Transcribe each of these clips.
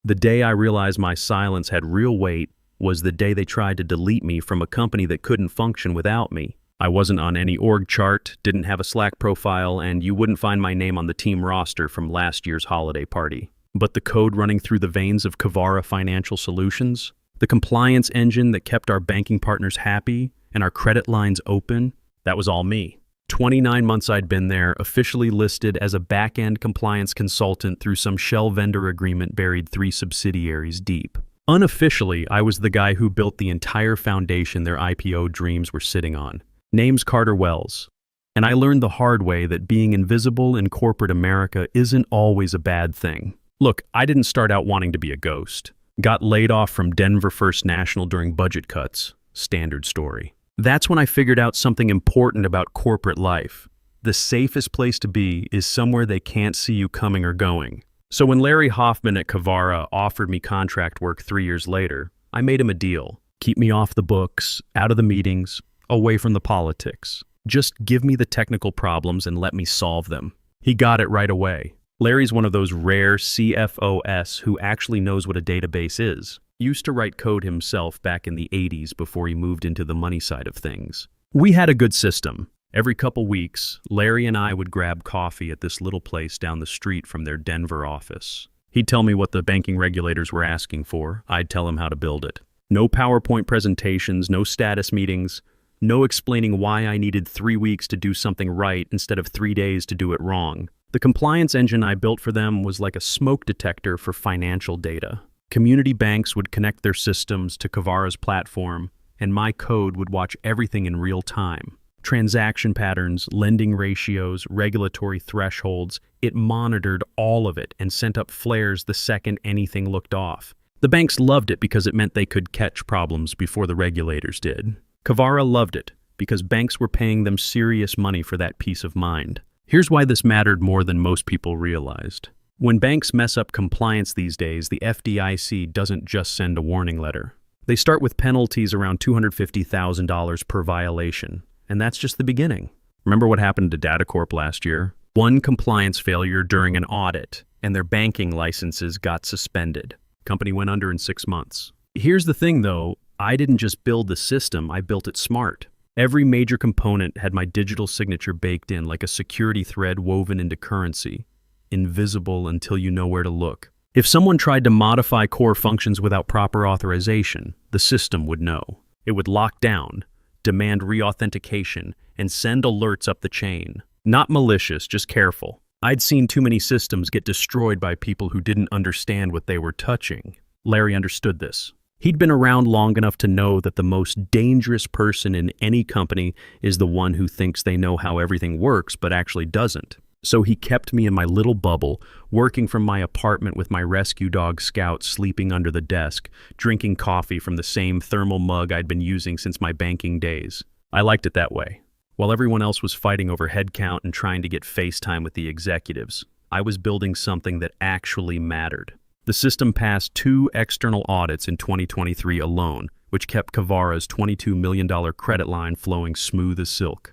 The day I realized my silence had real weight was the day they tried to delete me from a company that couldn't function without me. I wasn't on any org chart, didn't have a Slack profile, and you wouldn't find my name on the team roster from last year's holiday party. But the code running through the veins of Kavara Financial Solutions, the compliance engine that kept our banking partners happy and our credit lines open, that was all me. 29 months I'd been there, officially listed as a back-end compliance consultant through some shell vendor agreement buried 3 subsidiaries deep. Unofficially, I was the guy who built the entire foundation their IPO dreams were sitting on. Name's Carter Wells. And I learned the hard way that being invisible in corporate America isn't always a bad thing. Look, I didn't start out wanting to be a ghost. Got laid off from Denver First National during budget cuts. Standard story. That's when I figured out something important about corporate life. The safest place to be is somewhere they can't see you coming or going. So when Larry Hoffman at Kavara offered me contract work 3 years later, I made him a deal. Keep me off the books, out of the meetings, away from the politics. Just give me the technical problems and let me solve them. He got it right away. Larry's one of those rare CFOs who actually knows what a database is. Used to write code himself back in the 80s before he moved into the money side of things. We had a good system. Every couple weeks, Larry and I would grab coffee at this little place down the street from their Denver office. He'd tell me what the banking regulators were asking for. I'd tell him how to build it. No PowerPoint presentations, no status meetings, no explaining why I needed 3 weeks to do something right instead of 3 days to do it wrong. The compliance engine I built for them was like a smoke detector for financial data. Community banks would connect their systems to Kavara's platform, and my code would watch everything in real time. Transaction patterns, lending ratios, regulatory thresholds, it monitored all of it and sent up flares the second anything looked off. The banks loved it because it meant they could catch problems before the regulators did. Kavara loved it because banks were paying them serious money for that peace of mind. Here's why this mattered more than most people realized. When banks mess up compliance these days, the FDIC doesn't just send a warning letter. They start with penalties around $250,000 per violation, and that's just the beginning. Remember what happened to DataCorp last year? One compliance failure during an audit, and their banking licenses got suspended. Company went under in 6 months. Here's the thing though, I didn't just build the system, I built it smart. Every major component had my digital signature baked in like a security thread woven into currency, invisible until you know where to look. If someone tried to modify core functions without proper authorization, the system would know. It would lock down, demand re-authentication, and send alerts up the chain. Not malicious, just careful. I'd seen too many systems get destroyed by people who didn't understand what they were touching. Larry understood this. He'd been around long enough to know that the most dangerous person in any company is the one who thinks they know how everything works but actually doesn't. So he kept me in my little bubble, working from my apartment with my rescue dog Scout sleeping under the desk, drinking coffee from the same thermal mug I'd been using since my banking days. I liked it that way. While everyone else was fighting over headcount and trying to get FaceTime with the executives, I was building something that actually mattered. The system passed 2 external audits in 2023 alone, which kept Kavara's $22 million credit line flowing smooth as silk.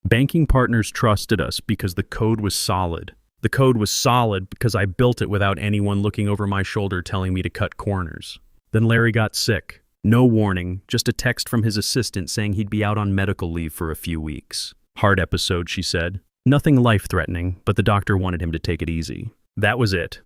Banking partners trusted us because the code was solid. The code was solid because I built it without anyone looking over my shoulder telling me to cut corners. Then Larry got sick. No warning, just a text from his assistant saying he'd be out on medical leave for a few weeks. Hard episode, she said. Nothing life-threatening, but the doctor wanted him to take it easy. That was it.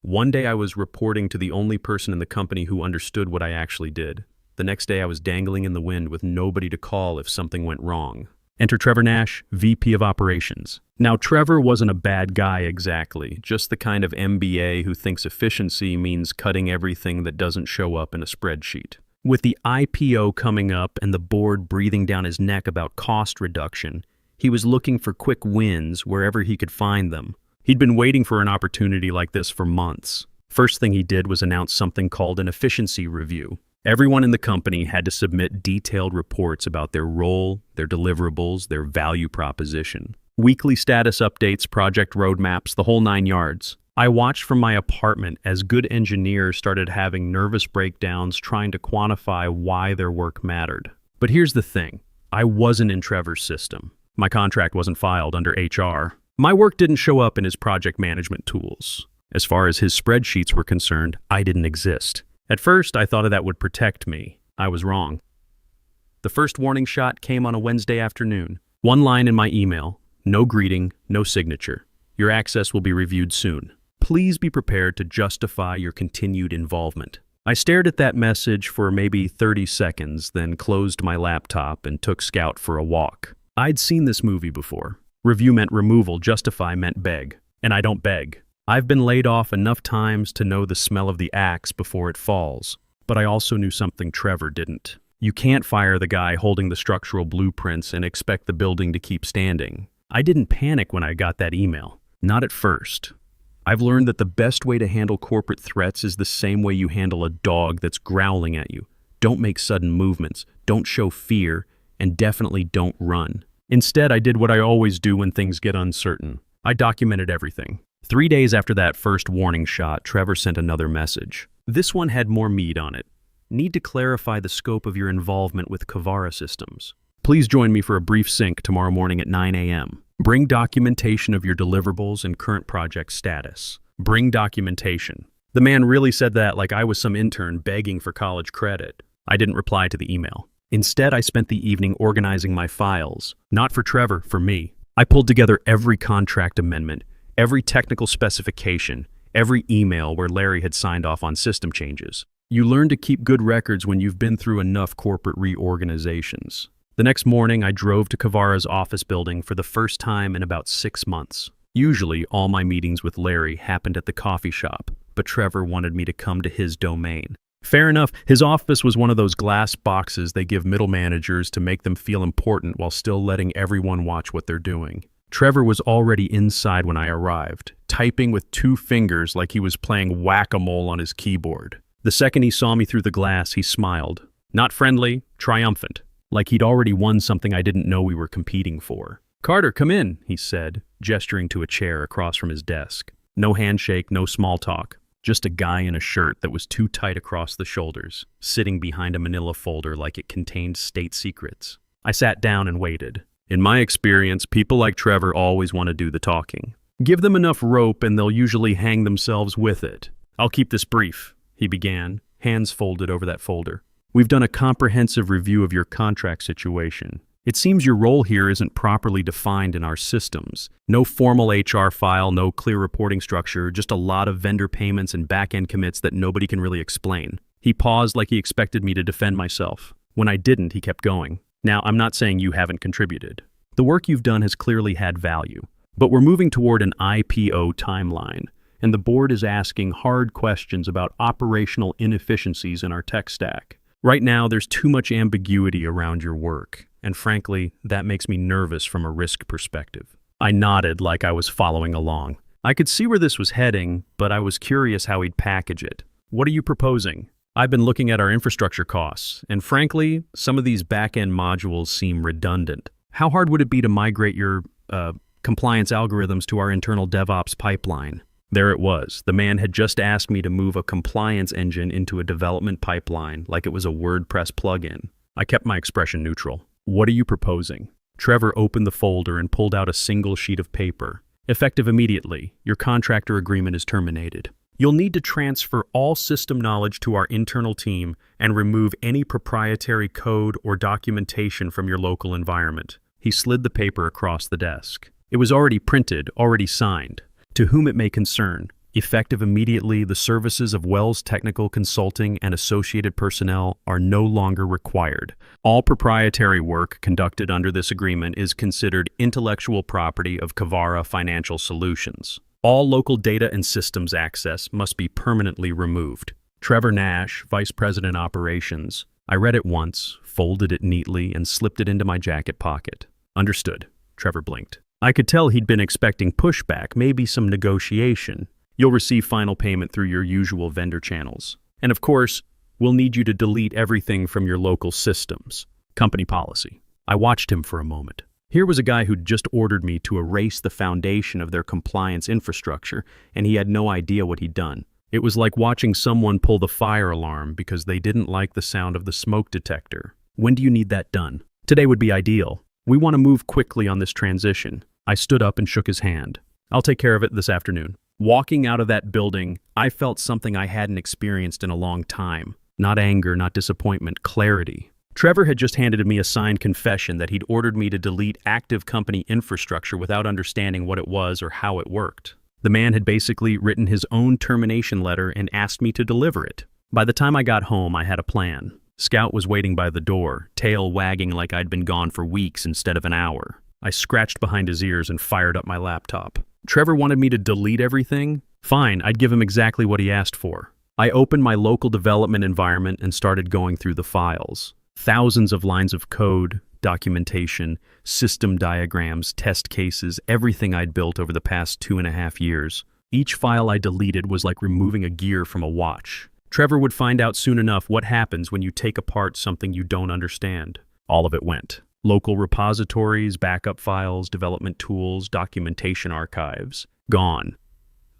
One day I was reporting to the only person in the company who understood what I actually did. The next day I was dangling in the wind with nobody to call if something went wrong. Enter Trevor Nash, VP of Operations. Now, Trevor wasn't a bad guy exactly, just the kind of MBA who thinks efficiency means cutting everything that doesn't show up in a spreadsheet. With the IPO coming up and the board breathing down his neck about cost reduction, he was looking for quick wins wherever he could find them. He'd been waiting for an opportunity like this for months. First thing he did was announce something called an efficiency review. Everyone in the company had to submit detailed reports about their role, their deliverables, their value proposition. Weekly status updates, project roadmaps, the whole 9 yards. I watched from my apartment as good engineers started having nervous breakdowns trying to quantify why their work mattered. But here's the thing. I wasn't in Trevor's system. My contract wasn't filed under HR. My work didn't show up in his project management tools. As far as his spreadsheets were concerned, I didn't exist. At first, I thought that would protect me. I was wrong. The first warning shot came on a Wednesday afternoon. One line in my email: no greeting, no signature. Your access will be reviewed soon. Please be prepared to justify your continued involvement. I stared at that message for maybe 30 seconds, then closed my laptop and took Scout for a walk. I'd seen this movie before. Review meant removal, justify meant beg. And I don't beg. I've been laid off enough times to know the smell of the axe before it falls. But I also knew something Trevor didn't. You can't fire the guy holding the structural blueprints and expect the building to keep standing. I didn't panic when I got that email. Not at first. I've learned that the best way to handle corporate threats is the same way you handle a dog that's growling at you. Don't make sudden movements, don't show fear, and definitely don't run. Instead, I did what I always do when things get uncertain. I documented everything. 3 days after that first warning shot, Trevor sent another message. This one had more meat on it. Need to clarify the scope of your involvement with Kavara Systems. Please join me for a brief sync tomorrow morning at 9 a.m. Bring documentation of your deliverables and current project status. Bring documentation. The man really said that like I was some intern begging for college credit. I didn't reply to the email. Instead, I spent the evening organizing my files. Not for Trevor, for me. I pulled together every contract amendment, every technical specification, every email where Larry had signed off on system changes. You learn to keep good records when you've been through enough corporate reorganizations. The next morning, I drove to Kavara's office building for the first time in about 6 months. Usually, all my meetings with Larry happened at the coffee shop, but Trevor wanted me to come to his domain. Fair enough, his office was one of those glass boxes they give middle managers to make them feel important while still letting everyone watch what they're doing. Trevor was already inside when I arrived, typing with 2 fingers like he was playing whack-a-mole on his keyboard. The second he saw me through the glass, he smiled. Not friendly, triumphant. Like he'd already won something I didn't know we were competing for. "Carter, come in," he said, gesturing to a chair across from his desk. No handshake, no small talk. Just a guy in a shirt that was too tight across the shoulders, sitting behind a manila folder like it contained state secrets. I sat down and waited. In my experience, people like Trevor always want to do the talking. Give them enough rope and they'll usually hang themselves with it. "I'll keep this brief," he began, hands folded over that folder. "We've done a comprehensive review of your contract situation. It seems your role here isn't properly defined in our systems. No formal HR file, no clear reporting structure, just a lot of vendor payments and back-end commits that nobody can really explain." He paused like he expected me to defend myself. When I didn't, he kept going. "Now, I'm not saying you haven't contributed. The work you've done has clearly had value. But we're moving toward an IPO timeline, and the board is asking hard questions about operational inefficiencies in our tech stack. Right now, there's too much ambiguity around your work, and frankly, that makes me nervous from a risk perspective." I nodded like I was following along. I could see where this was heading, but I was curious how he'd package it. "What are you proposing?" "I've been looking at our infrastructure costs, and frankly, some of these back-end modules seem redundant. How hard would it be to migrate your compliance algorithms to our internal DevOps pipeline?" There it was. The man had just asked me to move a compliance engine into a development pipeline like it was a WordPress plugin. I kept my expression neutral. "What are you proposing?" Trevor opened the folder and pulled out a single sheet of paper. "Effective immediately. Your contractor agreement is terminated. You'll need to transfer all system knowledge to our internal team and remove any proprietary code or documentation from your local environment." He slid the paper across the desk. It was already printed, already signed. "To whom it may concern, effective immediately, the services of Wells Technical Consulting and associated personnel are no longer required. All proprietary work conducted under this agreement is considered intellectual property of Kavara Financial Solutions. All local data and systems access must be permanently removed. Trevor Nash, Vice President Operations." I read it once, folded it neatly, and slipped it into my jacket pocket. "Understood," Trevor blinked. I could tell he'd been expecting pushback, maybe some negotiation. "You'll receive final payment through your usual vendor channels. And of course, we'll need you to delete everything from your local systems. Company policy." I watched him for a moment. Here was a guy who'd just ordered me to erase the foundation of their compliance infrastructure, and he had no idea what he'd done. It was like watching someone pull the fire alarm because they didn't like the sound of the smoke detector. "When do you need that done?" "Today would be ideal. We want to move quickly on this transition." I stood up and shook his hand. "I'll take care of it this afternoon." Walking out of that building, I felt something I hadn't experienced in a long time. Not anger, not disappointment, clarity. Trevor had just handed me a signed confession that he'd ordered me to delete active company infrastructure without understanding what it was or how it worked. The man had basically written his own termination letter and asked me to deliver it. By the time I got home, I had a plan. Scout was waiting by the door, tail wagging like I'd been gone for weeks instead of an hour. I scratched behind his ears and fired up my laptop. Trevor wanted me to delete everything? Fine, I'd give him exactly what he asked for. I opened my local development environment and started going through the files. Thousands of lines of code, documentation, system diagrams, test cases, everything I'd built over the past 2.5 years. Each file I deleted was like removing a gear from a watch. Trevor would find out soon enough what happens when you take apart something you don't understand. All of it went. Local repositories, backup files, development tools, documentation archives. Gone.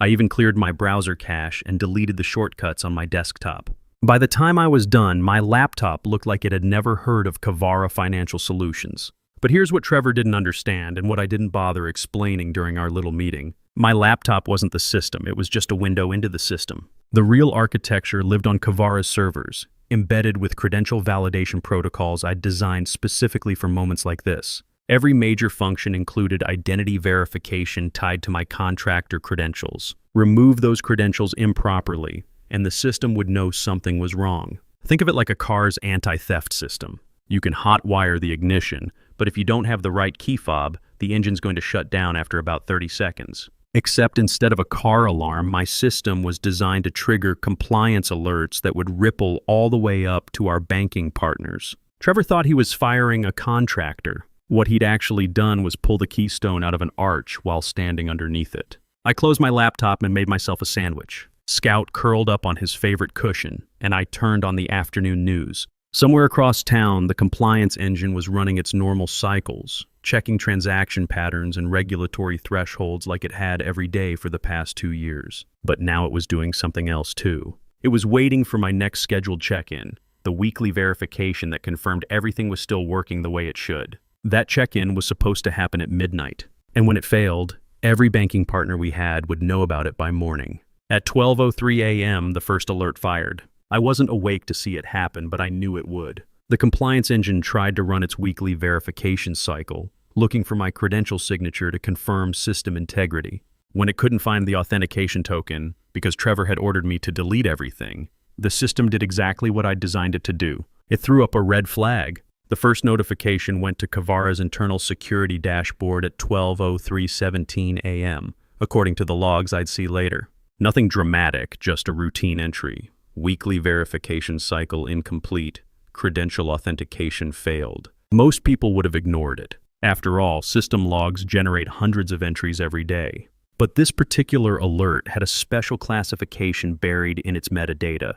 I even cleared my browser cache and deleted the shortcuts on my desktop. By the time I was done, my laptop looked like it had never heard of Kavara Financial Solutions. But here's what Trevor didn't understand and what I didn't bother explaining during our little meeting. My laptop wasn't the system, it was just a window into the system. The real architecture lived on Kavara's servers, embedded with credential validation protocols I'd designed specifically for moments like this. Every major function included identity verification tied to my contractor credentials. Remove those credentials improperly, and the system would know something was wrong. Think of it like a car's anti-theft system. You can hotwire the ignition, but if you don't have the right key fob, the engine's going to shut down after about 30 seconds. Except instead of a car alarm, my system was designed to trigger compliance alerts that would ripple all the way up to our banking partners. Trevor thought he was firing a contractor. What he'd actually done was pull the keystone out of an arch while standing underneath it. I closed my laptop and made myself a sandwich. Scout curled up on his favorite cushion, and I turned on the afternoon news. Somewhere across town, the compliance engine was running its normal cycles, checking transaction patterns and regulatory thresholds like it had every day for the past 2 years. But now it was doing something else too. It was waiting for my next scheduled check-in, the weekly verification that confirmed everything was still working the way it should. That check-in was supposed to happen at midnight, and when it failed, every banking partner we had would know about it by morning. At 12:03 a.m., the first alert fired. I wasn't awake to see it happen, but I knew it would. The compliance engine tried to run its weekly verification cycle, looking for my credential signature to confirm system integrity. When it couldn't find the authentication token, because Trevor had ordered me to delete everything, the system did exactly what I'd designed it to do. It threw up a red flag. The first notification went to Kavara's internal security dashboard at 12:03:17 a.m., according to the logs I'd see later. Nothing dramatic, just a routine entry. Weekly verification cycle incomplete. Credential authentication failed. Most people would have ignored it. After all, system logs generate hundreds of entries every day. But this particular alert had a special classification buried in its metadata,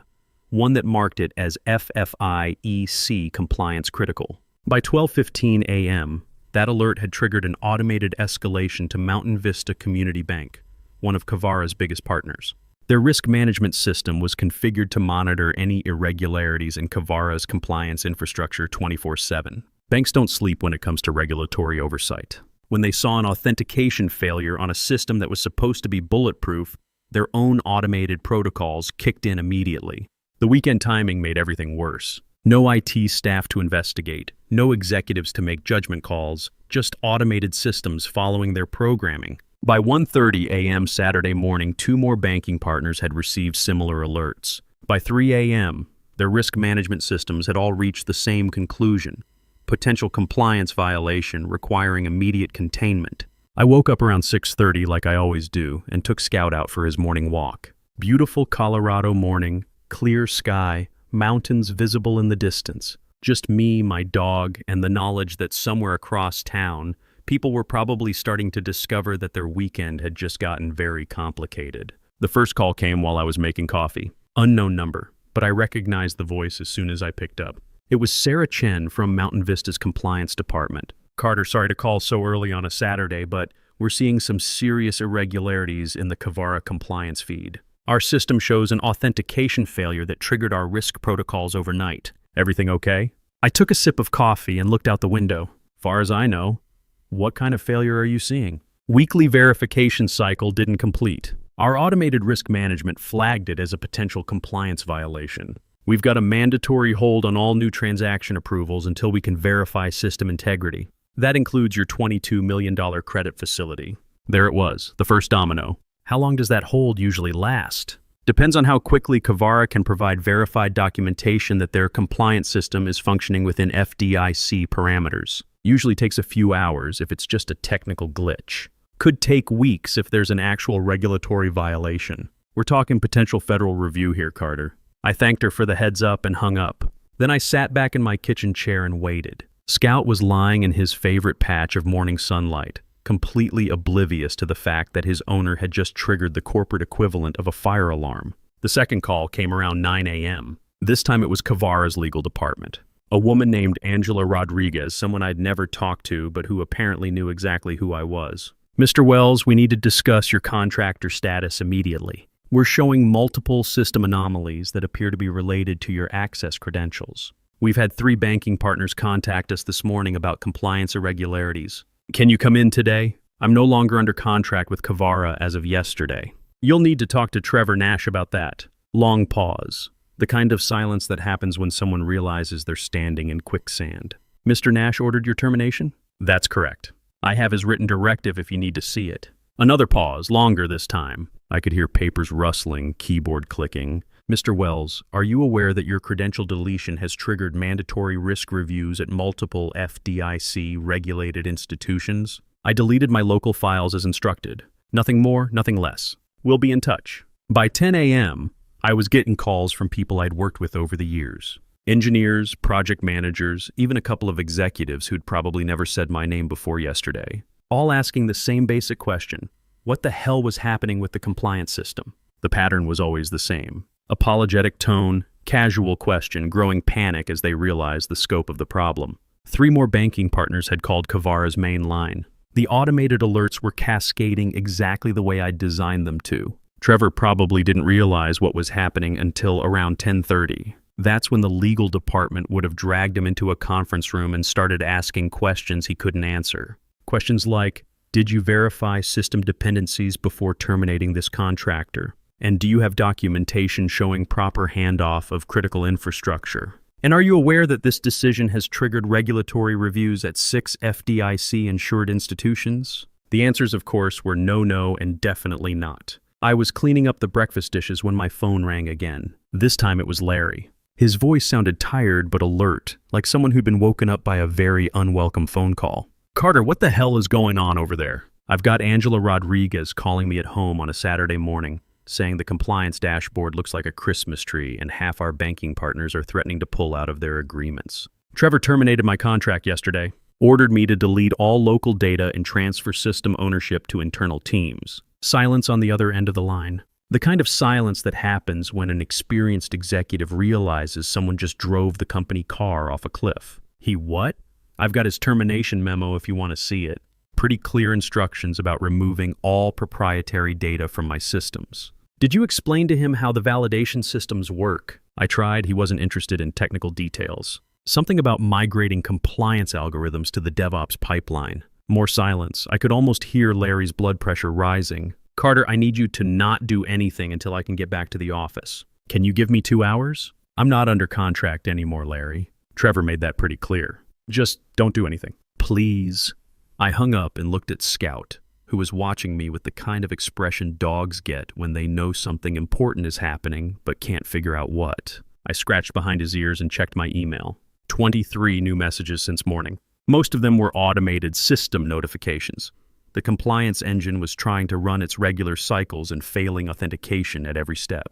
one that marked it as FFIEC compliance critical. By 12:15 a.m., that alert had triggered an automated escalation to Mountain Vista Community Bank, one of Kavara's biggest partners. Their risk management system was configured to monitor any irregularities in Kavara's compliance infrastructure 24/7. Banks don't sleep when it comes to regulatory oversight. When they saw an authentication failure on a system that was supposed to be bulletproof, their own automated protocols kicked in immediately. The weekend timing made everything worse. No IT staff to investigate, no executives to make judgment calls, just automated systems following their programming. By 1:30 a.m. Saturday morning, 2 more banking partners had received similar alerts. By 3 a.m., their risk management systems had all reached the same conclusion: potential compliance violation requiring immediate containment. I woke up around 6:30 like I always do and took Scout out for his morning walk. Beautiful Colorado morning, clear sky, mountains visible in the distance. Just me, my dog, and the knowledge that somewhere across town, people were probably starting to discover that their weekend had just gotten very complicated. The first call came while I was making coffee. Unknown number, but I recognized the voice as soon as I picked up. It was Sarah Chen from Mountain Vista's compliance department. Carter, sorry to call so early on a Saturday, but we're seeing some serious irregularities in the Kavara compliance feed. Our system shows an authentication failure that triggered our risk protocols overnight. Everything okay? I took a sip of coffee and looked out the window. Far as I know, what kind of failure are you seeing? Weekly verification cycle didn't complete. Our automated risk management flagged it as a potential compliance violation. We've got a mandatory hold on all new transaction approvals until we can verify system integrity. That includes your $22 million credit facility. There it was, the first domino. How long does that hold usually last? Depends on how quickly Kavara can provide verified documentation that their compliance system is functioning within FDIC parameters. Usually takes a few hours if it's just a technical glitch. Could take weeks if there's an actual regulatory violation. We're talking potential federal review here, Carter. I thanked her for the heads up and hung up. Then I sat back in my kitchen chair and waited. Scout was lying in his favorite patch of morning sunlight, completely oblivious to the fact that his owner had just triggered the corporate equivalent of a fire alarm. The second call came around 9 a.m. This time it was Kavara's legal department. A woman named Angela Rodriguez, someone I'd never talked to but who apparently knew exactly who I was. Mr. Wells, we need to discuss your contractor status immediately. We're showing multiple system anomalies that appear to be related to your access credentials. We've had 3 banking partners contact us this morning about compliance irregularities. Can you come in today? I'm no longer under contract with Kavara as of yesterday. You'll need to talk to Trevor Nash about that. Long pause. The kind of silence that happens when someone realizes they're standing in quicksand. Mr. Nash ordered your termination? That's correct. I have his written directive if you need to see it. Another pause, longer this time. I could hear papers rustling, keyboard clicking. Mr. Wells, are you aware that your credential deletion has triggered mandatory risk reviews at multiple FDIC-regulated institutions? I deleted my local files as instructed. Nothing more, nothing less. We'll be in touch. By 10 a.m., I was getting calls from people I'd worked with over the years. Engineers, project managers, even a couple of executives who'd probably never said my name before yesterday. All asking the same basic question. What the hell was happening with the compliance system? The pattern was always the same. Apologetic tone, casual question, growing panic as they realized the scope of the problem. 3 more banking partners had called Kavara's main line. The automated alerts were cascading exactly the way I'd designed them to. Trevor probably didn't realize what was happening until around 10:30. That's when the legal department would have dragged him into a conference room and started asking questions he couldn't answer. Questions like, did you verify system dependencies before terminating this contractor? And do you have documentation showing proper handoff of critical infrastructure? And are you aware that this decision has triggered regulatory reviews at 6 FDIC-insured institutions? The answers, of course, were no, and definitely not. I was cleaning up the breakfast dishes when my phone rang again. This time it was Larry. His voice sounded tired but alert, like someone who'd been woken up by a very unwelcome phone call. Carter, what the hell is going on over there? I've got Angela Rodriguez calling me at home on a Saturday morning, saying the compliance dashboard looks like a Christmas tree and half our banking partners are threatening to pull out of their agreements. Trevor terminated my contract yesterday, ordered me to delete all local data and transfer system ownership to internal teams. Silence on the other end of the line. The kind of silence that happens when an experienced executive realizes someone just drove the company car off a cliff. He what? I've got his termination memo if you want to see it. Pretty clear instructions about removing all proprietary data from my systems. Did you explain to him how the validation systems work? I tried. He wasn't interested in technical details. Something about migrating compliance algorithms to the DevOps pipeline. More silence. I could almost hear Larry's blood pressure rising. Carter, I need you to not do anything until I can get back to the office. Can you give me 2 hours? I'm not under contract anymore, Larry. Trevor made that pretty clear. Just don't do anything. Please. I hung up and looked at Scout, who was watching me with the kind of expression dogs get when they know something important is happening but can't figure out what. I scratched behind his ears and checked my email. 23 new messages since morning. Most of them were automated system notifications. The compliance engine was trying to run its regular cycles and failing authentication at every step.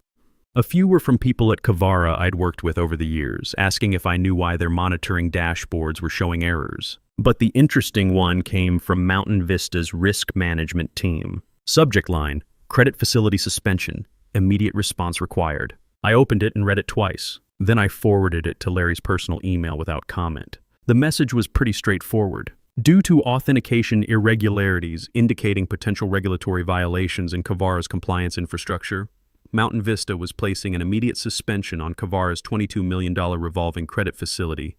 A few were from people at Kavara I'd worked with over the years, asking if I knew why their monitoring dashboards were showing errors. But the interesting one came from Mountain Vista's risk management team. Subject line, credit facility suspension, immediate response required. I opened it and read it twice. Then I forwarded it to Larry's personal email without comment. The message was pretty straightforward. Due to authentication irregularities indicating potential regulatory violations in Kavara's compliance infrastructure, Mountain Vista was placing an immediate suspension on Kavara's $22 million revolving credit facility,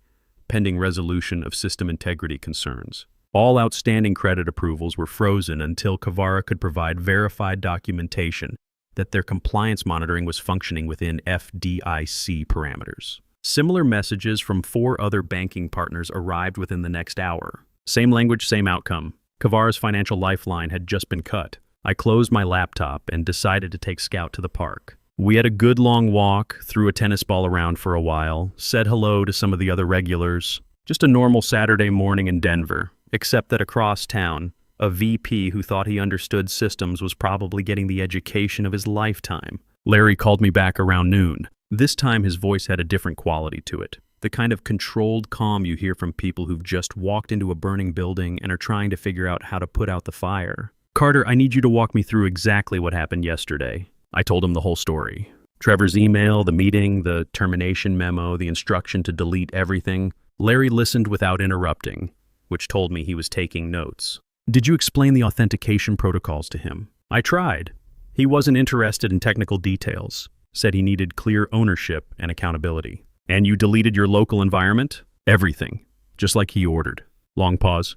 pending resolution of system integrity concerns. All outstanding credit approvals were frozen until Kavara could provide verified documentation that their compliance monitoring was functioning within FDIC parameters. Similar messages from 4 other banking partners arrived within the next hour. Same language, same outcome. Kavara's financial lifeline had just been cut. I closed my laptop and decided to take Scout to the park. We had a good long walk, threw a tennis ball around for a while, said hello to some of the other regulars. Just a normal Saturday morning in Denver, except that across town, a VP who thought he understood systems was probably getting the education of his lifetime. Larry called me back around noon. This time his voice had a different quality to it. The kind of controlled calm you hear from people who've just walked into a burning building and are trying to figure out how to put out the fire. "Carter, I need you to walk me through exactly what happened yesterday." I told him the whole story. Trevor's email, the meeting, the termination memo, the instruction to delete everything. Larry listened without interrupting, which told me he was taking notes. "Did you explain the authentication protocols to him?" I tried. He wasn't interested in technical details, said he needed clear ownership and accountability. "And you deleted your local environment?" "Everything, just like he ordered." Long pause.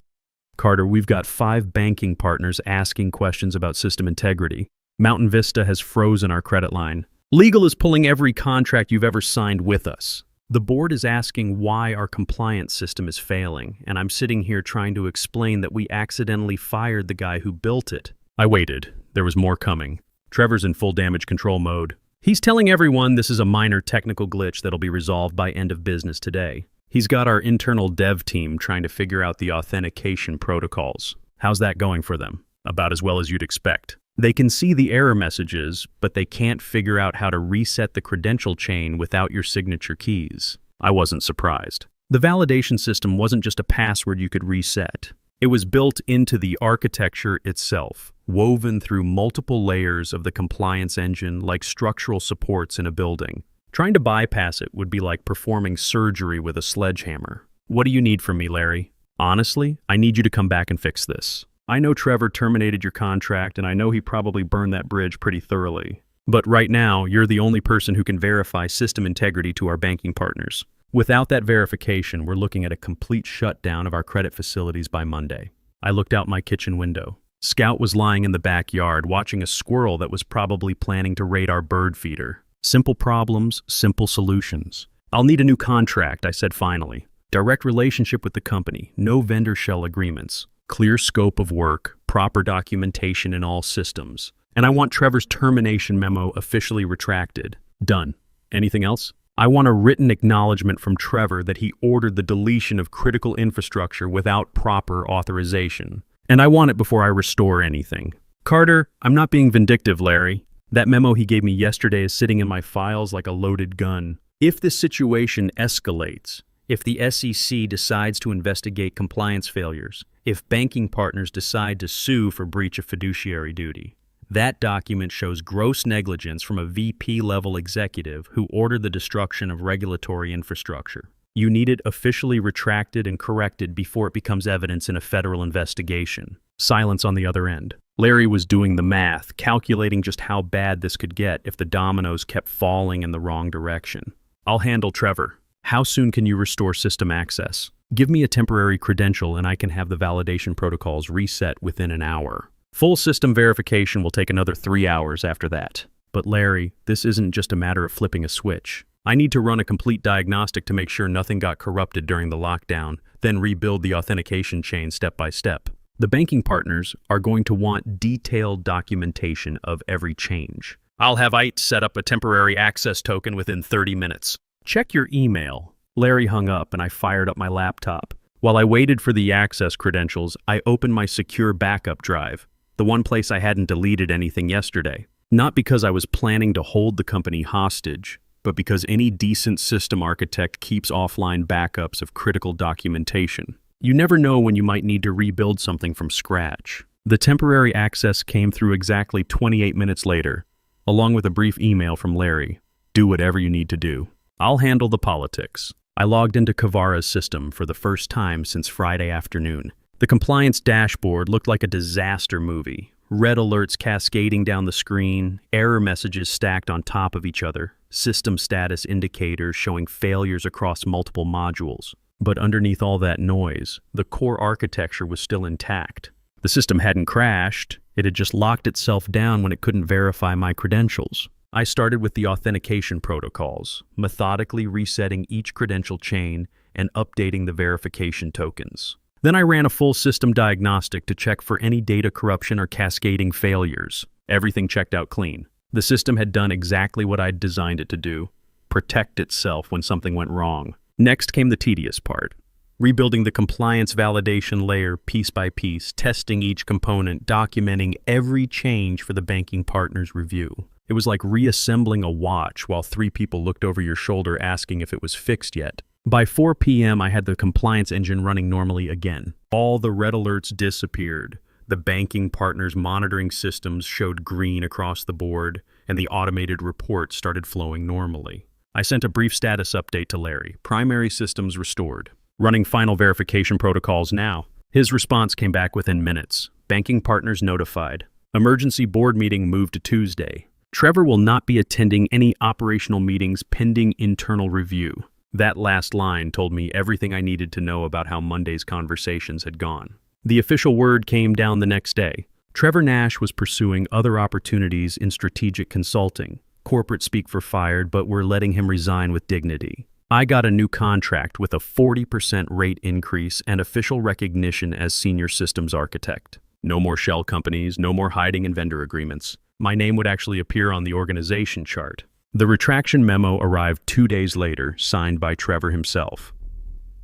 "Carter, we've got 5 banking partners asking questions about system integrity. Mountain Vista has frozen our credit line. Legal is pulling every contract you've ever signed with us. The board is asking why our compliance system is failing, and I'm sitting here trying to explain that we accidentally fired the guy who built it." I waited. There was more coming. Trevor's in full damage control mode. He's telling everyone this is a minor technical glitch that'll be resolved by end of business today. He's got our internal dev team trying to figure out the authentication protocols. How's that going for them? About as well as you'd expect. They can see the error messages, but they can't figure out how to reset the credential chain without your signature keys. I wasn't surprised. The validation system wasn't just a password you could reset. It was built into the architecture itself, woven through multiple layers of the compliance engine like structural supports in a building. Trying to bypass it would be like performing surgery with a sledgehammer. "What do you need from me, Larry?" "Honestly, I need you to come back and fix this. I know Trevor terminated your contract, and I know he probably burned that bridge pretty thoroughly. But right now, you're the only person who can verify system integrity to our banking partners. Without that verification, we're looking at a complete shutdown of our credit facilities by Monday." I looked out my kitchen window. Scout was lying in the backyard, watching a squirrel that was probably planning to raid our bird feeder. Simple problems, simple solutions. "I'll need a new contract," I said finally. "Direct relationship with the company, no vendor shell agreements. Clear scope of work, proper documentation in all systems. And I want Trevor's termination memo officially retracted. Done. Anything else? I want a written acknowledgement from Trevor that he ordered the deletion of critical infrastructure without proper authorization. And I want it before I restore anything." "Carter, I'm not being vindictive, Larry. That memo he gave me yesterday is sitting in my files like a loaded gun. If this situation escalates, if the SEC decides to investigate compliance failures, if banking partners decide to sue for breach of fiduciary duty, that document shows gross negligence from a VP-level executive who ordered the destruction of regulatory infrastructure. You need it officially retracted and corrected before it becomes evidence in a federal investigation." Silence on the other end. Larry was doing the math, calculating just how bad this could get if the dominoes kept falling in the wrong direction. "I'll handle Trevor. How soon can you restore system access? Give me a temporary credential and I can have the validation protocols reset within an hour. Full system verification will take another 3 hours after that." "But Larry, this isn't just a matter of flipping a switch. I need to run a complete diagnostic to make sure nothing got corrupted during the lockdown, then rebuild the authentication chain step by step. The banking partners are going to want detailed documentation of every change. I'll have IT set up a temporary access token within 30 minutes. Check your email." Larry hung up and I fired up my laptop. While I waited for the access credentials, I opened my secure backup drive, the one place I hadn't deleted anything yesterday. Not because I was planning to hold the company hostage, but because any decent system architect keeps offline backups of critical documentation. You never know when you might need to rebuild something from scratch. The temporary access came through exactly 28 minutes later, along with a brief email from Larry. "Do whatever you need to do. I'll handle the politics." I logged into Kavara's system for the first time since Friday afternoon. The compliance dashboard looked like a disaster movie. Red alerts cascading down the screen, error messages stacked on top of each other, system status indicators showing failures across multiple modules. But underneath all that noise, the core architecture was still intact. The system hadn't crashed, it had just locked itself down when it couldn't verify my credentials. I started with the authentication protocols, methodically resetting each credential chain and updating the verification tokens. Then I ran a full system diagnostic to check for any data corruption or cascading failures. Everything checked out clean. The system had done exactly what I'd designed it to do: protect itself when something went wrong. Next came the tedious part: rebuilding the compliance validation layer piece by piece, testing each component, documenting every change for the banking partner's review. It was like reassembling a watch while 3 people looked over your shoulder asking if it was fixed yet. By 4 p.m., I had the compliance engine running normally again. All the red alerts disappeared. The banking partner's monitoring systems showed green across the board, and the automated reports started flowing normally. I sent a brief status update to Larry. Primary systems restored. Running final verification protocols now. His response came back within minutes. Banking partners notified. Emergency board meeting moved to Tuesday. Trevor will not be attending any operational meetings pending internal review. That last line told me everything I needed to know about how Monday's conversations had gone. The official word came down the next day. Trevor Nash was pursuing other opportunities in strategic consulting. Corporate speak for fired, but we're letting him resign with dignity. I got a new contract with a 40% rate increase and official recognition as senior systems architect. No more shell companies, no more hiding in vendor agreements. My name would actually appear on the organization chart. The retraction memo arrived 2 days later, signed by Trevor himself.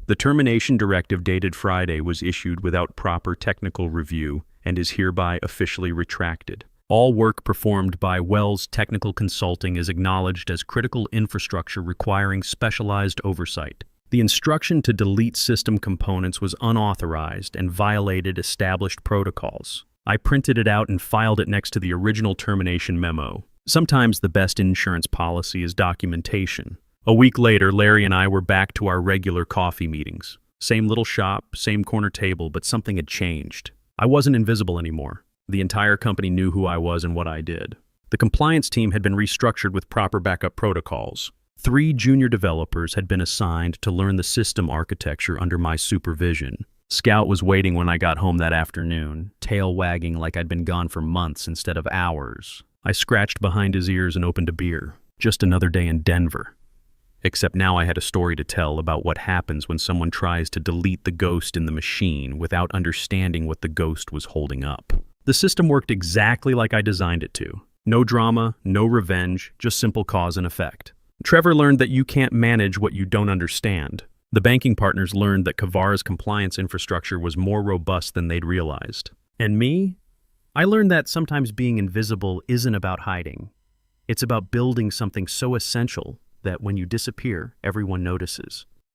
The termination directive dated Friday was issued without proper technical review and is hereby officially retracted. All work performed by Wells Technical Consulting is acknowledged as critical infrastructure requiring specialized oversight. The instruction to delete system components was unauthorized and violated established protocols. I printed it out and filed it next to the original termination memo. Sometimes the best insurance policy is documentation. A week later, Larry and I were back to our regular coffee meetings. Same little shop, same corner table, but something had changed. I wasn't invisible anymore. The entire company knew who I was and what I did. The compliance team had been restructured with proper backup protocols. 3 junior developers had been assigned to learn the system architecture under my supervision. Scout was waiting when I got home that afternoon, tail wagging like I'd been gone for months instead of hours. I scratched behind his ears and opened a beer. Just another day in Denver. Except now I had a story to tell about what happens when someone tries to delete the ghost in the machine without understanding what the ghost was holding up. The system worked exactly like I designed it to. No drama, no revenge, just simple cause and effect. Trevor learned that you can't manage what you don't understand. The banking partners learned that Kavara's compliance infrastructure was more robust than they'd realized. And me? I learned that sometimes being invisible isn't about hiding. It's about building something so essential that when you disappear, everyone notices.